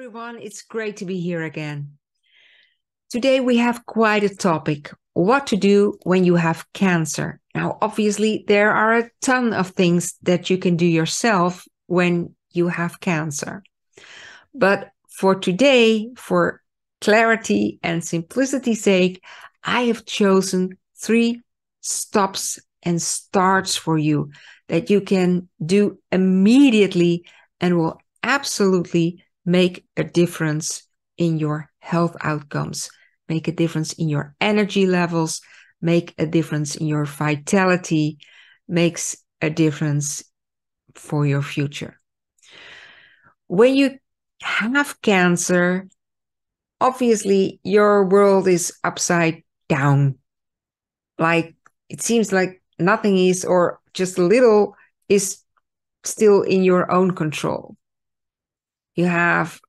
everyone, it's great to be here again. Today we have quite a topic, what to do when you have cancer. Now, obviously, there are a ton of things that you can do yourself when you have cancer. But for today, for clarity and simplicity's sake, I have chosen 3 stops and starts for you that you can do immediately and will absolutely make a difference in your health outcomes, make a difference in your energy levels, make a difference in your vitality, makes a difference for your future. When you have cancer, obviously your world is upside down. Like it seems like nothing is, or just a little is still in your own control. You have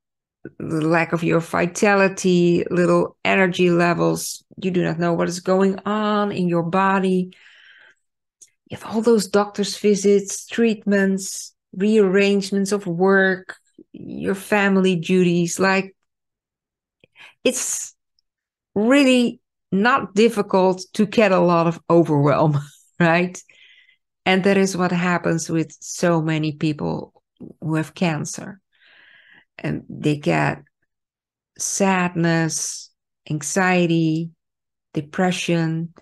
the lack of your vitality, little energy levels. You do not know what is going on in your body. You have all those doctor's visits, treatments, rearrangements of work, your family duties. Like, it's really not difficult to get a lot of overwhelm, right? And that is what happens with so many people who have cancer. And they get sadness, anxiety, depression,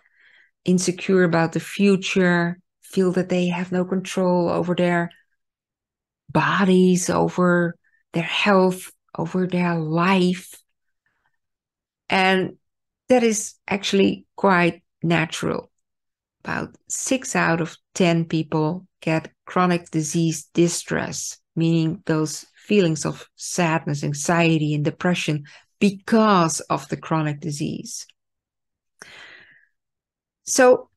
insecure about the future, feel that they have no control over their bodies, over their health, over their life. And that is actually quite natural. About 6 out of 10 people get chronic disease distress, meaning those feelings of sadness, anxiety, and depression because of the chronic disease. So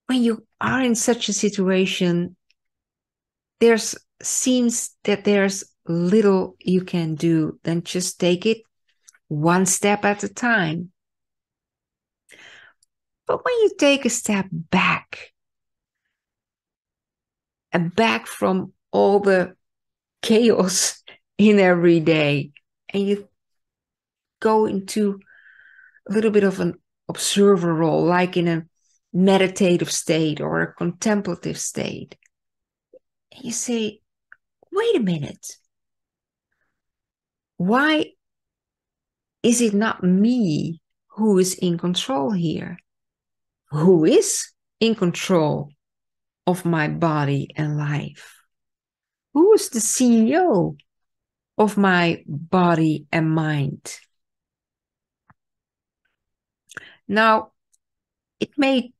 when you are in such a situation, seems that there's little you can do than just take it one step at a time. But when you take a step back, and back from all the chaos in every day, and you go into a little bit of an observer role, like in a meditative state or a contemplative state, and you say, wait a minute, why is it not me who is in control here? Who is in control of my body and life? Who is the CEO of my body and mind? Now, it may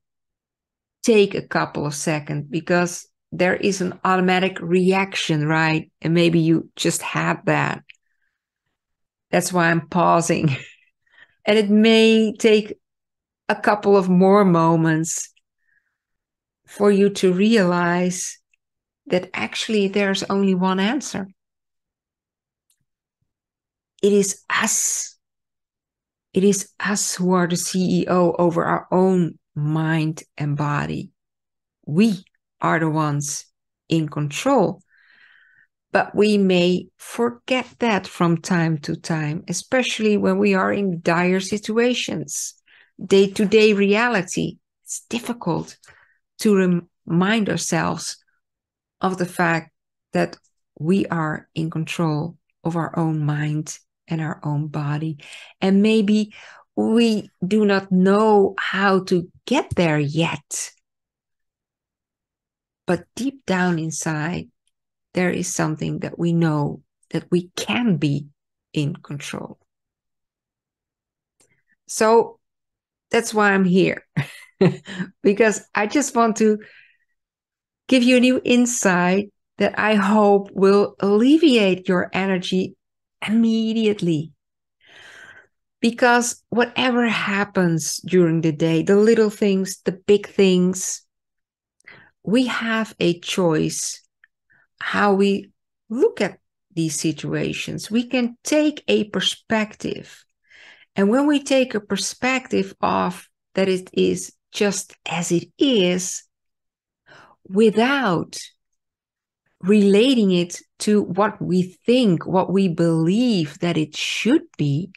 take a couple of seconds because there is an automatic reaction, right? And maybe you just had that. That's why I'm pausing. And it may take a couple of more moments for you to realize that actually there's only one answer. It is us. It is us who are the CEO over our own mind and body. We are the ones in control. But we may forget that from time to time, especially when we are in dire situations, day-to-day reality. It's difficult to remind ourselves of the fact that we are in control of our own mind and our own body. And maybe we do not know how to get there yet. But deep down inside, there is something that we know that we can be in control. So that's why I'm here. Because I just want to give you a new insight that I hope will alleviate your energy immediately. Because whatever happens during the day, the little things, the big things, we have a choice how we look at these situations. We can take a perspective. And when we take a perspective of that it is just as it is, without relating it to what we think, what we believe that it should be,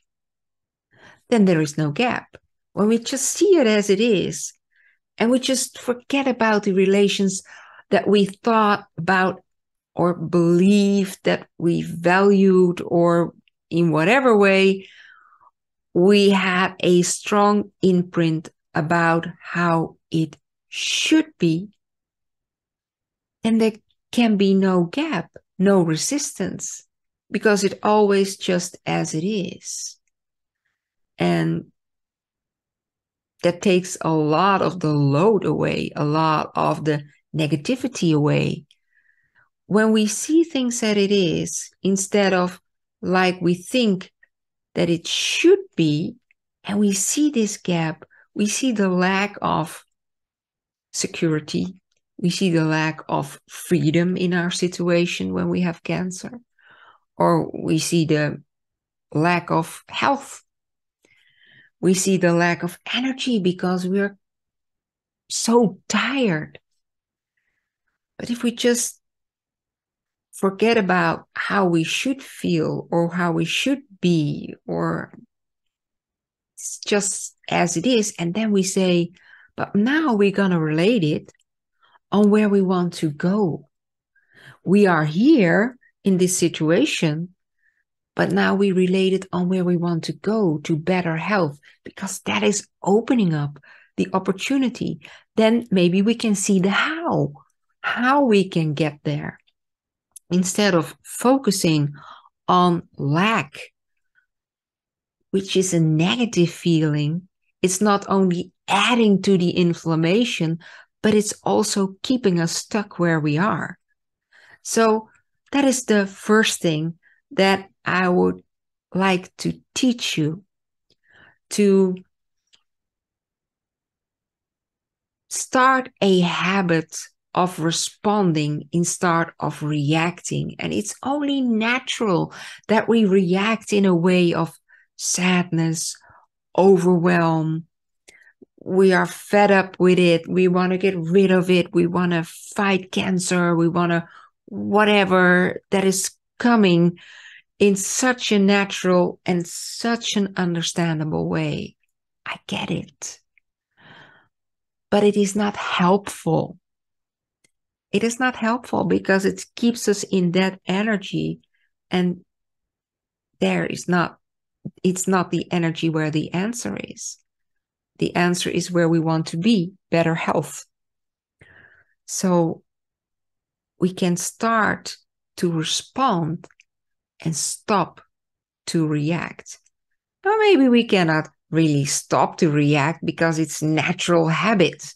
then there is no gap. When we just see it as it is, and we just forget about the relations that we thought about or believed that we valued, or in whatever way, we have a strong imprint about how it should be, then there can be no gap, no resistance, because it always just as it is. And that takes a lot of the load away, a lot of the negativity away. When we see things as it is, instead of like we think that it should be, and we see this gap, we see the lack of security, we see the lack of freedom in our situation when we have cancer, or we see the lack of health. We see the lack of energy because we're so tired. But if we just forget about how we should feel or how we should be, or it's just as it is, and then we say, but now we're going to relate it on where we want to go. We are here in this situation, but now we relate it on where we want to go to better health, because that is opening up the opportunity. Then maybe we can see the how we can get there. Instead of focusing on lack, which is a negative feeling, it's not only adding to the inflammation, but it's also keeping us stuck where we are. So that is the first thing that I would like to teach you, to start a habit of responding instead of reacting. And it's only natural that we react in a way of sadness, overwhelm. We are fed up with it. We want to get rid of it. We want to fight cancer. We want to whatever that is coming in such a natural and such an understandable way. I get it. But it is not helpful. It is not helpful because it keeps us in that energy, and it's not the energy where the answer is. The answer is where we want to be, better health. So we can start to respond and stop to react. Or maybe we cannot really stop to react because it's natural habit.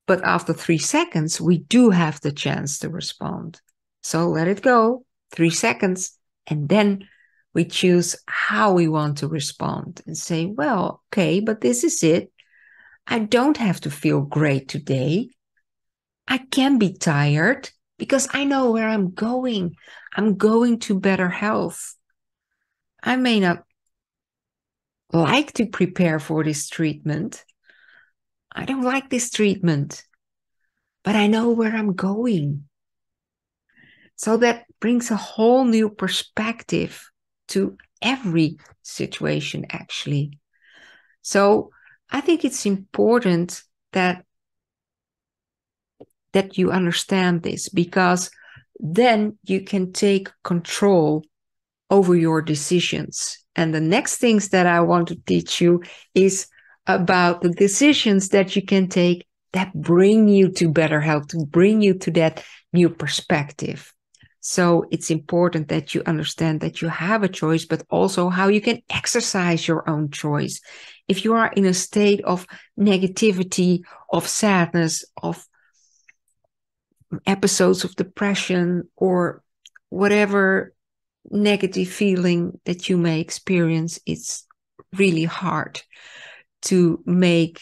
But after 3 seconds, we do have the chance to respond. So let it go, 3 seconds, and then we choose how we want to respond and say, well, okay, but this is it. I don't have to feel great today. I can be tired because I know where I'm going. I'm going to better health. I may not like to prepare for this treatment. I don't like this treatment, but I know where I'm going. So that brings a whole new perspective to every situation, actually. So I think it's important that you understand this, because then you can take control over your decisions. And the next things that I want to teach you is about the decisions that you can take that bring you to better health, to bring you to that new perspective. So it's important that you understand that you have a choice, but also how you can exercise your own choice. If you are in a state of negativity, of sadness, of episodes of depression, or whatever negative feeling that you may experience, it's really hard to make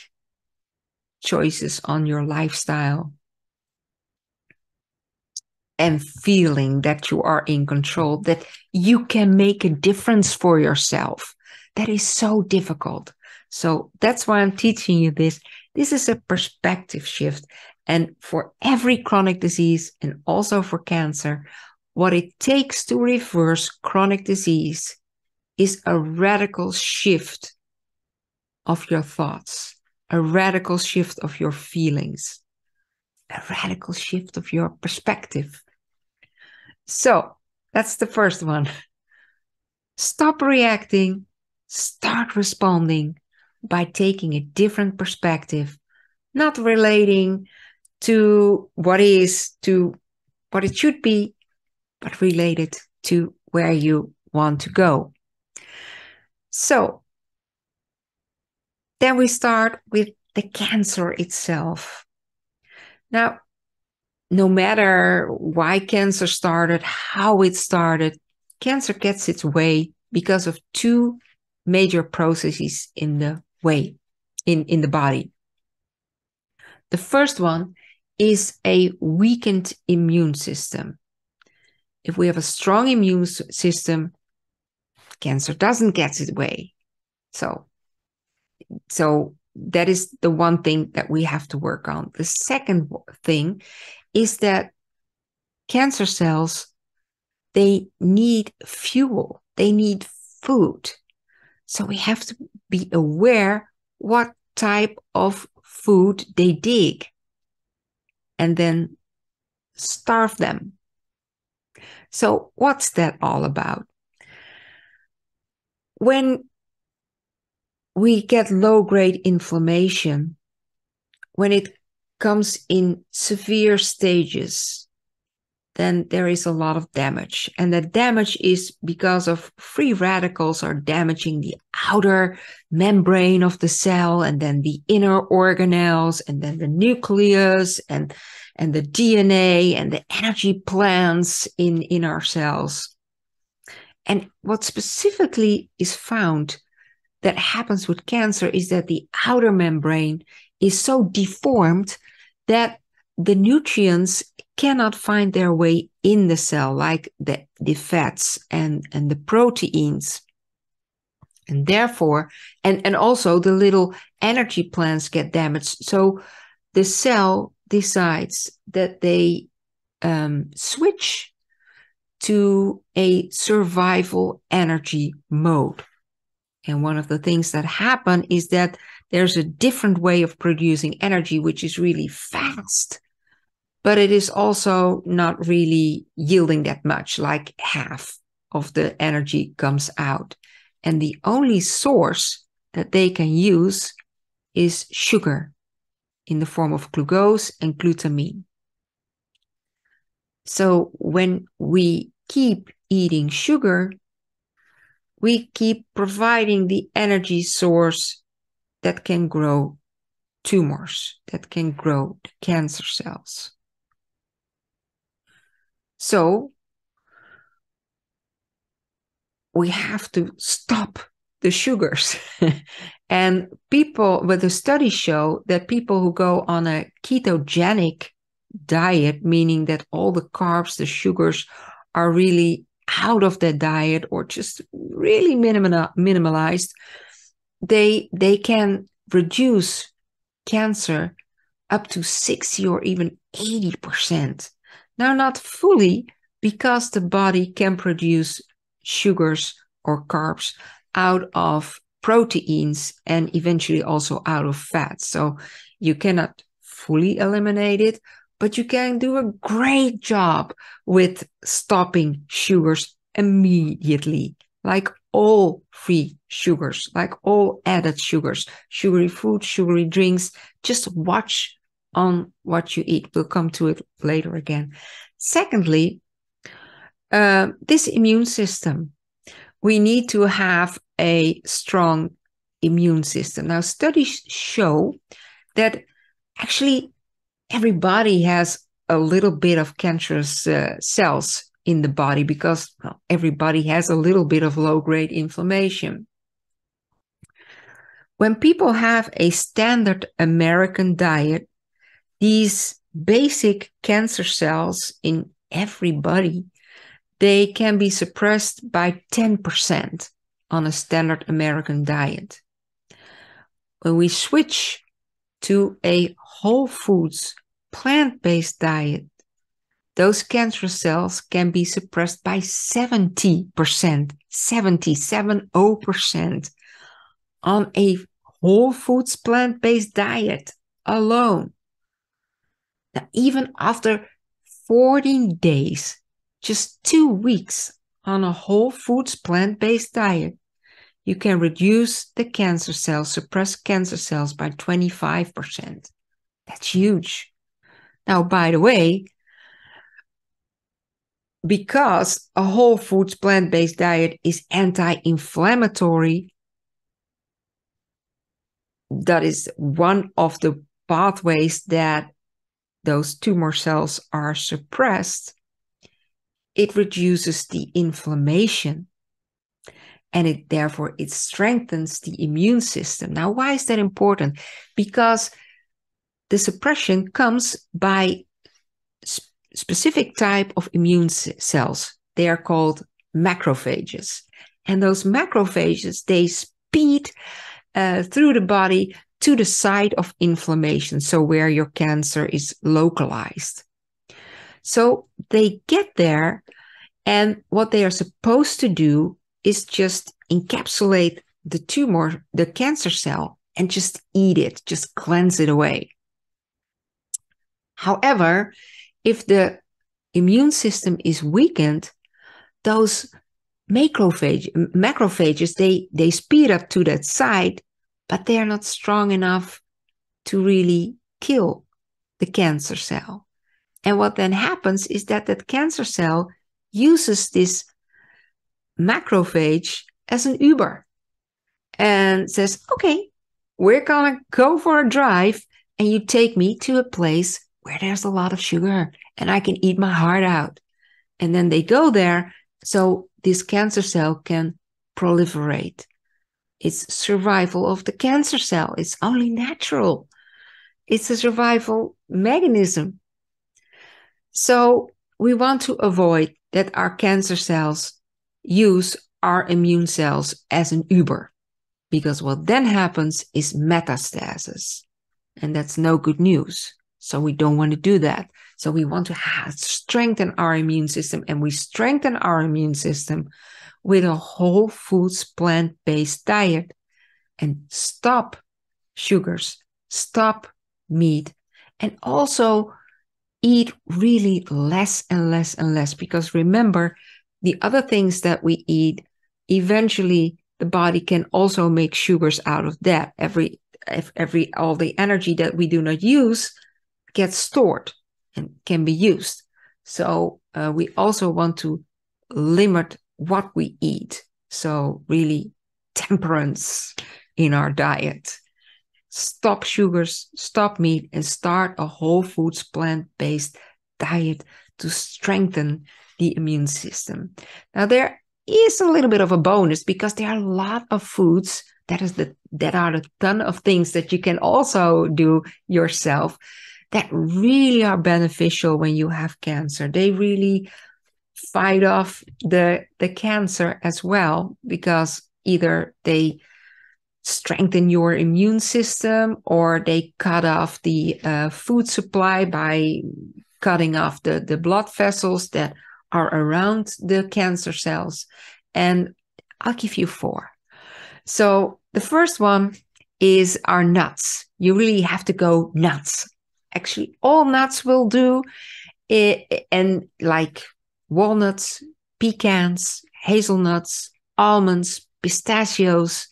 choices on your lifestyle and feeling that you are in control, that you can make a difference for yourself. That is so difficult. So that's why I'm teaching you this. This is a perspective shift. And for every chronic disease, and also for cancer, what it takes to reverse chronic disease is a radical shift of your thoughts, a radical shift of your feelings, a radical shift of your perspective. So that's the first one. Stop reacting, start responding by taking a different perspective, not relating to what is, to what it should be, but related to where you want to go. So then we start with the cancer itself. Now, no matter why cancer started, how it started, cancer gets its way because of two major processes in the way, in the body. The first one is a weakened immune system. If we have a strong immune system, cancer doesn't get its way. So that is the one thing that we have to work on. The second thing is that cancer cells, they need fuel, they need food. So we have to be aware what type of food they dig and then starve them. So what's that all about? When we get low-grade inflammation, when it comes in severe stages, then there is a lot of damage. And the damage is because of free radicals are damaging the outer membrane of the cell, and then the inner organelles, and then the nucleus, and the DNA, and the energy plants in our cells. And what specifically is found that happens with cancer is that the outer membrane is so deformed that the nutrients cannot find their way in the cell, like the fats and the proteins. And therefore, and also the little energy plants get damaged. So the cell decides that they switch to a survival energy mode. And one of the things that happen is that there's a different way of producing energy, which is really fast, but it is also not really yielding that much, like half of the energy comes out. And the only source that they can use is sugar in the form of glucose and glutamine. So when we keep eating sugar, we keep providing the energy source that can grow tumors, that can grow the cancer cells. So we have to stop the sugars. And but the studies show that people who go on a ketogenic diet, meaning that all the carbs, the sugars are really out of their diet or just really minimalized, they can reduce cancer up to 60 or even 80%. Now, not fully, because the body can produce sugars or carbs out of proteins and eventually also out of fats. So you cannot fully eliminate it, but you can do a great job with stopping sugars immediately, like all free sugars, like all added sugars, sugary food, sugary drinks. Just watch on what you eat. We'll come to it later again. Secondly, this immune system. We need to have a strong immune system. Now, studies show that actually everybody has a little bit of cancerous cells in the body because everybody has a little bit of low-grade inflammation. When people have a standard American diet, these basic cancer cells in everybody, they can be suppressed by 10% on a standard American diet. When we switch to a whole foods, plant-based diet, those cancerous cells can be suppressed by 70%, 70% on a whole foods plant-based diet alone. Now, even after 14 days, just 2 weeks on a whole foods plant-based diet, you can reduce the cancer cells, suppress cancer cells by 25%. That's huge. Now, by the way, because a whole foods plant-based diet is anti-inflammatory, that is one of the pathways that those tumor cells are suppressed. It reduces the inflammation, and therefore it strengthens the immune system. Now, why is that important? Because the suppression comes by specific type of immune cells. They are called macrophages. And those macrophages, they speed through the body to the site of inflammation, so where your cancer is localized. So they get there, and what they are supposed to do is just encapsulate the tumor, the cancer cell, and just eat it, just cleanse it away. However, if the immune system is weakened, those macrophages, they speed up to that site, but they are not strong enough to really kill the cancer cell. And what then happens is that that cancer cell uses this macrophage as an Uber and says, okay, we're gonna go for a drive, and you take me to a place where there's a lot of sugar and I can eat my heart out. And then they go there so this cancer cell can proliferate. It's survival of the cancer cell. It's only natural. It's a survival mechanism. So we want to avoid that our cancer cells use our immune cells as an Uber, because what then happens is metastasis, and that's no good news. So we don't want to do that. So we want to strengthen our immune system, and we strengthen our immune system with a whole foods plant-based diet, and stop sugars, stop meat, and also eat really less and less and less. Because remember, the other things that we eat, eventually the body can also make sugars out of that. All the energy that we do not use gets stored and can be used. So we also want to limit what we eat. So really temperance in our diet. Stop sugars, stop meat, and start a whole foods plant-based diet to strengthen the immune system. Now, there is a little bit of a bonus, because there are a lot of foods that are a ton of things that you can also do yourself that really are beneficial when you have cancer. They really fight off the cancer as well, because either they strengthen your immune system, or they cut off the food supply by cutting off the blood vessels that are around the cancer cells. And I'll give you 4. So the first one is our nuts. You really have to go nuts. Actually, all nuts will do, and like walnuts, pecans, hazelnuts, almonds, pistachios,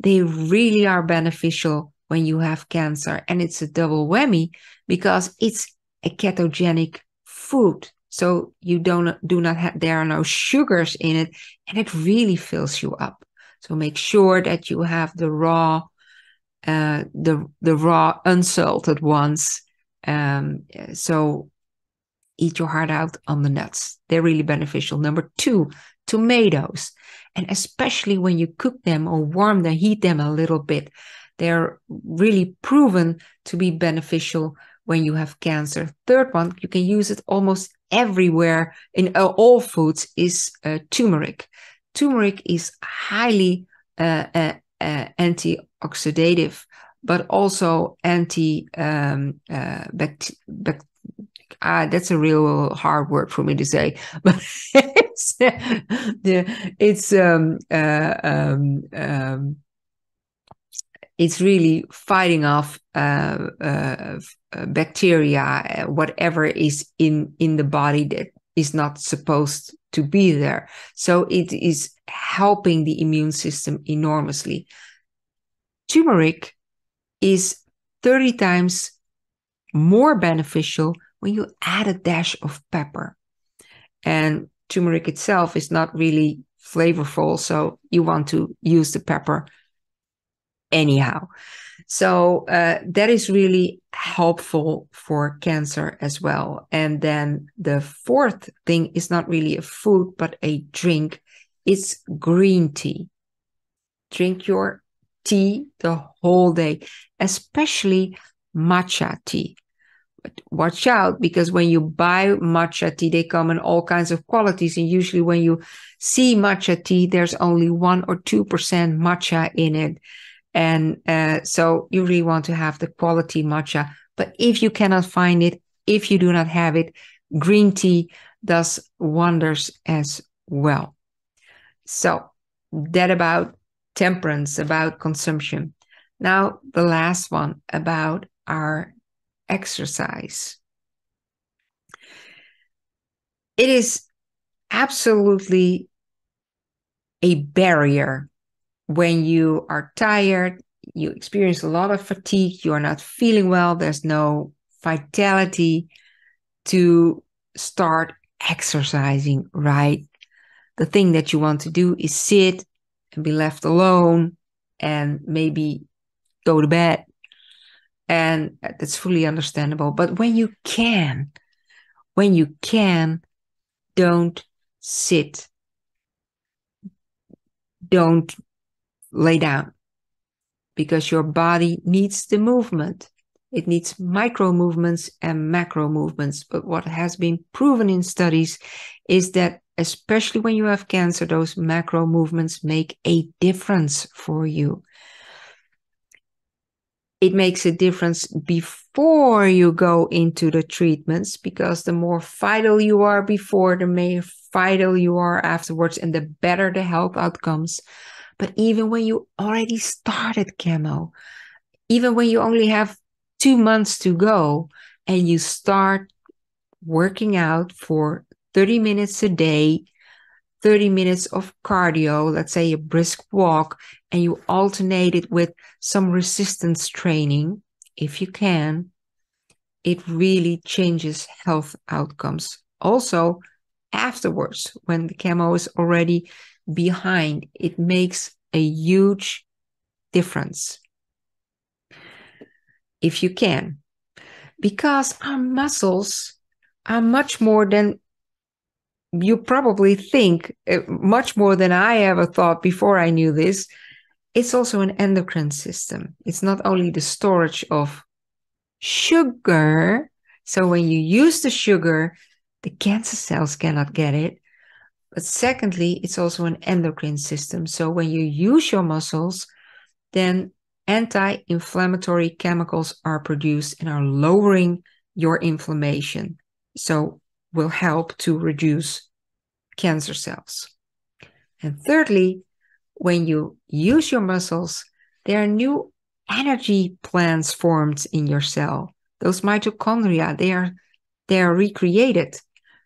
they really are beneficial when you have cancer. And it's a double whammy, because it's a ketogenic food. So you there are no sugars in it, and it really fills you up. So make sure that you have the raw unsalted ones. So eat your heart out on the nuts. They're really beneficial. Number 2, tomatoes. And especially when you cook them or warm them, heat them a little bit, they're really proven to be beneficial when you have cancer. Third one, you can use it almost everywhere in all foods, is turmeric. Turmeric is highly antioxidative, but also that's a real hard word for me to say, but it's really fighting off bacteria, whatever is in the body that is not supposed to be there. So it is helping the immune system enormously. Turmeric is 30 times more beneficial when you add a dash of pepper. And turmeric itself is not really flavorful, so you want to use the pepper anyhow. So that is really helpful for cancer as well. And then the fourth thing is not really a food, but a drink. It's green tea. Drink your tea the whole day, especially matcha tea. But watch out, because when you buy matcha tea, they come in all kinds of qualities. And usually when you see matcha tea, there's only 1 or 2% matcha in it. And so you really want to have the quality matcha. But if you cannot find it, if you do not have it, green tea does wonders as well. So that about temperance, about consumption. Now, the last one about our exercise. It is absolutely a barrier when you are tired, you experience a lot of fatigue, you are not feeling well, there's no vitality to start exercising, right? The thing that you want to do is sit and be left alone and maybe go to bed. And that's fully understandable. But when you can, don't sit. Don't lay down, because your body needs the movement. It needs micro movements and macro movements. But what has been proven in studies is that especially when you have cancer, those macro movements make a difference for you. It makes a difference before you go into the treatments, because the more vital you are before, the more vital you are afterwards, and the better the health outcomes. But even when you already started chemo, even when you only have 2 months to go and you start working out for 30 minutes a day, 30 minutes of cardio, let's say a brisk walk, and you alternate it with some resistance training, if you can, it really changes health outcomes. Also, afterwards, when the chemo is already behind, it makes a huge difference. If you can, because our muscles are much more than you probably think, much more than I ever thought before I knew this. It's also an endocrine system. It's not only the storage of sugar. So when you use the sugar, the cancer cells cannot get it. But secondly, it's also an endocrine system. So when you use your muscles, then anti-inflammatory chemicals are produced and are lowering your inflammation. So will help to reduce cancer cells. And thirdly, when you use your muscles, there are new energy plants formed in your cell. Those mitochondria, they are recreated.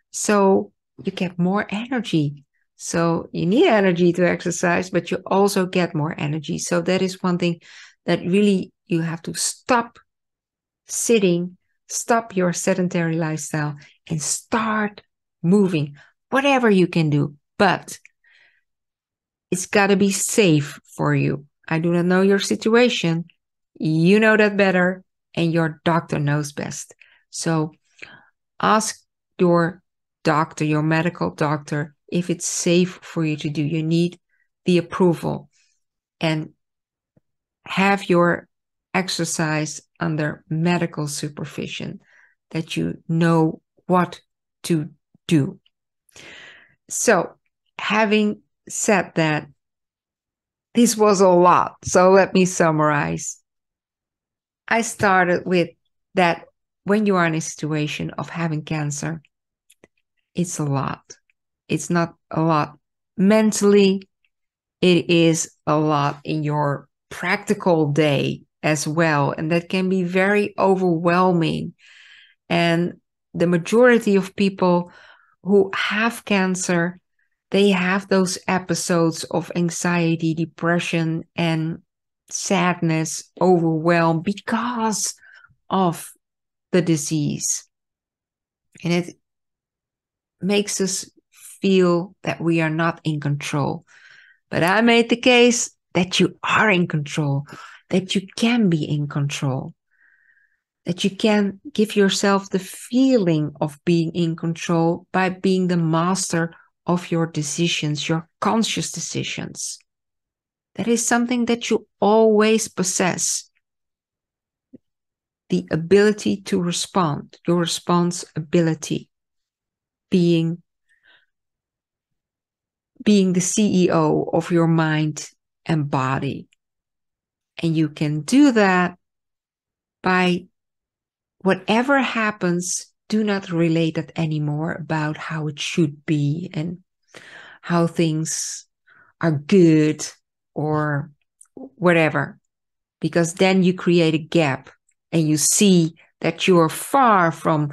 So you get more energy. So you need energy to exercise, but you also get more energy. So that is one thing that really you have to stop sitting, stop your sedentary lifestyle, and start moving, whatever you can do. But it's got to be safe for you. I do not know your situation. You know that better, and your doctor knows best. So ask your doctor, your medical doctor, if it's safe for you to do. You need the approval, and have your exercise under medical supervision, that you know what to do. So, having said that, this was a lot. So let me summarize. I started with that when you are in a situation of having cancer, it's a lot. It's not a lot mentally, it is a lot in your practical day as well. And that can be very overwhelming. And the majority of people who have cancer, they have those episodes of anxiety, depression, and sadness, overwhelm because of the disease. And it makes us feel that we are not in control. But I made the case that you are in control, that you can be in control, that you can give yourself the feeling of being in control by being the master of your decisions, your conscious decisions. That is something that you always possess. The ability to respond, your responsibility, being the CEO of your mind and body. And you can do that by whatever happens, do not relate it anymore about how it should be and how things are good or whatever. Because then you create a gap and you see that you are far from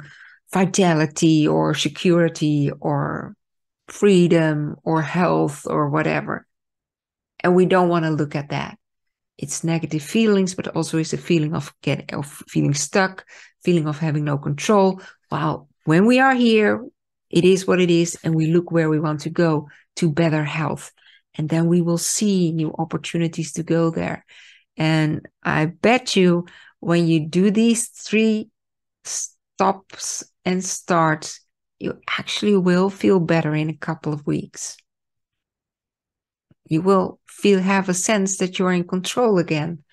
vitality or security or freedom or health or whatever. And we don't want to look at that. It's negative feelings, but also is a feeling of feeling stuck, feeling of having no control. While when we are here, it is what it is, and we look where we want to go to better health. And then we will see new opportunities to go there. And I bet you when you do these 3 stops and starts, you actually will feel better in a couple of weeks. You will have a sense that you're in control again.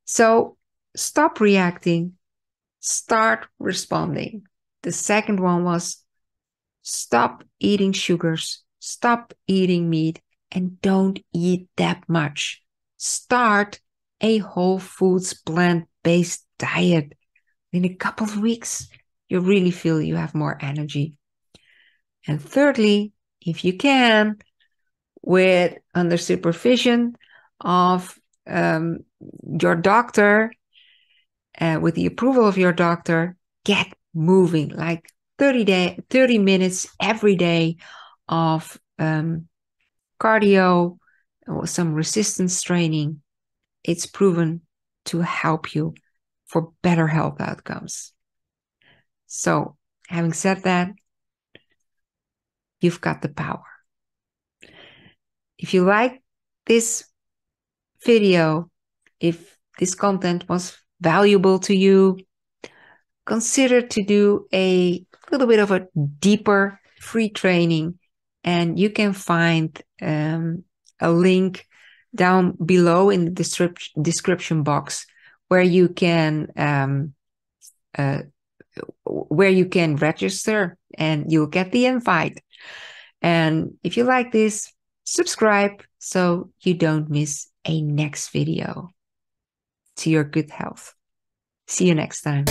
So stop reacting, start responding. The second one was stop eating sugars, stop eating meat, and don't eat that much. Start a whole foods plant-based diet. In a couple of weeks, you really feel you have more energy. And thirdly, if you can, under supervision of your doctor, with the approval of your doctor, get moving, like 30 minutes every day of cardio or some resistance training. It's proven to help you for better health outcomes. So, having said that, you've got the power. If you like this video, if this content was valuable to you, consider to do a little bit of a deeper free training, and you can find a link down below in the description box where you can register and you'll get the invite. And if you like this, subscribe so you don't miss a next video. To your good health. See you next time.